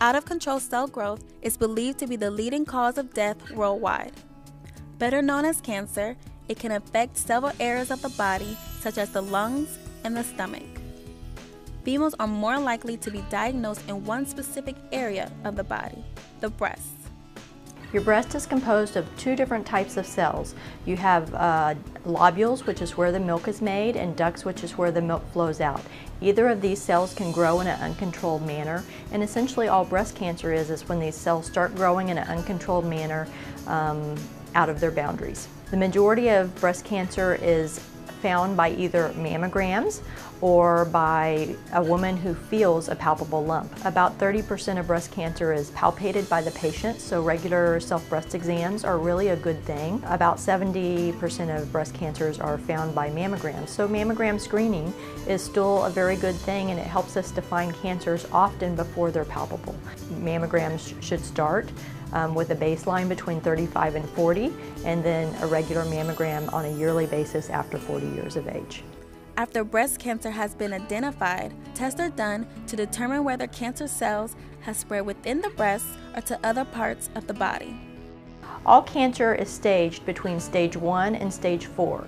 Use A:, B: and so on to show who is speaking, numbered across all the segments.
A: Out-of-control cell growth is believed to be the leading cause of death worldwide. Better known as cancer, it can affect several areas of the body, such as the lungs and the stomach. Females are more likely to be diagnosed in one specific area of the body, the breast.
B: Your breast is composed of two different types of cells. You have lobules, which is where the milk is made, and ducts, which is where the milk flows out. Either of these cells can grow in an uncontrolled manner, and essentially all breast cancer is when these cells start growing in an uncontrolled manner out of their boundaries. The majority of breast cancer is found by either mammograms or by a woman who feels a palpable lump. About 30% of breast cancer is palpated by the patient, so regular self-breast exams are really a good thing. About 70% of breast cancers are found by mammograms, so mammogram screening is still a very good thing, and it helps us to find cancers often before they're palpable. Mammograms should start with a baseline between 35 and 40, and then a regular mammogram on a yearly basis after 40 years of age.
A: After breast cancer has been identified, tests are done to determine whether cancer cells have spread within the breast or to other parts of the body.
B: All cancer is staged between stage 1 and stage 4.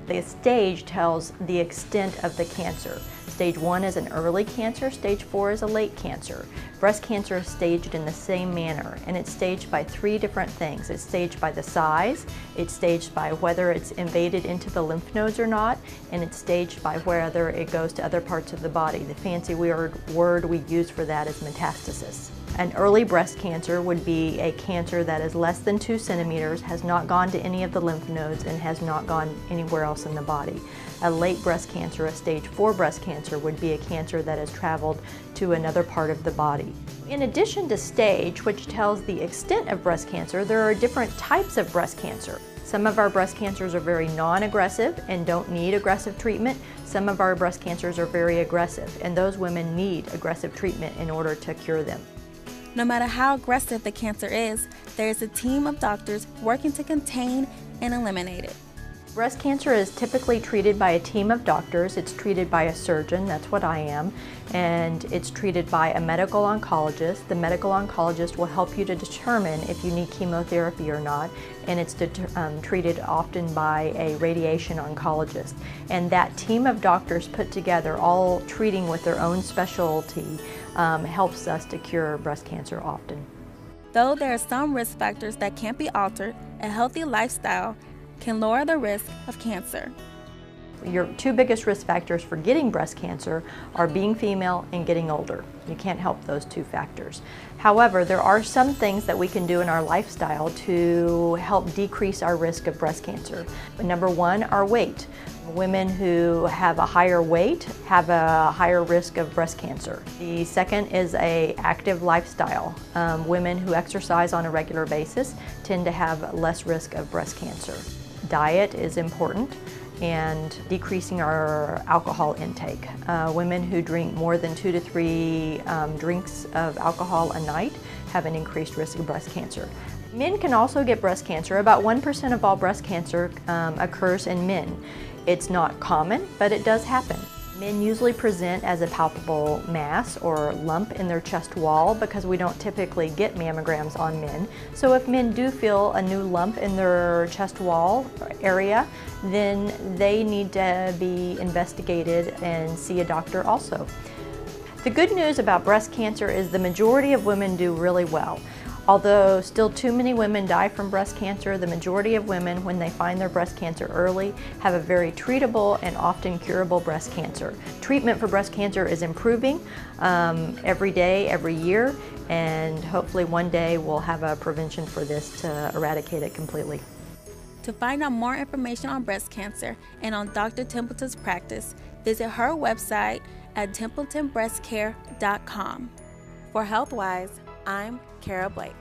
B: The stage tells the extent of the cancer. Stage 1 is an early cancer, stage 4 is a late cancer. Breast cancer is staged in the same manner, and it's staged by three different things. It's staged by the size, it's staged by whether it's invaded into the lymph nodes or not, and it's staged by whether it goes to other parts of the body. The fancy word we use for that is metastasis. An early breast cancer would be a cancer that is less than 2 centimeters, has not gone to any of the lymph nodes, and has not gone anywhere else in the body. A late breast cancer, a stage 4 breast cancer, would be a cancer that has traveled to another part of the body. In addition to stage, which tells the extent of breast cancer, there are different types of breast cancer. Some of our breast cancers are very non-aggressive and don't need aggressive treatment. Some of our breast cancers are very aggressive, and those women need aggressive treatment in order to cure them.
A: No matter how aggressive the cancer is, there is a team of doctors working to contain and eliminate it.
B: Breast cancer is typically treated by a team of doctors. It's treated by a surgeon, that's what I am, and it's treated by a medical oncologist. The medical oncologist will help you to determine if you need chemotherapy or not, and it's treated often by a radiation oncologist. And that team of doctors put together, all treating with their own specialty, helps us to cure breast cancer often.
A: Though there are some risk factors that can't be altered, a healthy lifestyle can lower the risk of cancer.
B: Your two biggest risk factors for getting breast cancer are being female and getting older. You can't help those two factors. However, there are some things that we can do in our lifestyle to help decrease our risk of breast cancer. Number one, our weight. Women who have a higher weight have a higher risk of breast cancer. The second is an active lifestyle. Women who exercise on a regular basis tend to have less risk of breast cancer. Diet is important, and decreasing our alcohol intake. Women who drink more than 2 to 3 drinks of alcohol a night have an increased risk of breast cancer. Men can also get breast cancer. About 1% of all breast cancer occurs in men. It's not common, but it does happen. Men usually present as a palpable mass or lump in their chest wall because we don't typically get mammograms on men. So if men do feel a new lump in their chest wall area, then they need to be investigated and see a doctor also. The good news about breast cancer is the majority of women do really well. Although still too many women die from breast cancer, the majority of women, when they find their breast cancer early, have a very treatable and often curable breast cancer. Treatment for breast cancer is improving every day, every year, and hopefully one day we'll have a prevention for this to eradicate it completely.
A: To find out more information on breast cancer and on Dr. Templeton's practice, visit her website at templetonbreastcare.com. For HealthWise, I'm Kara Blake.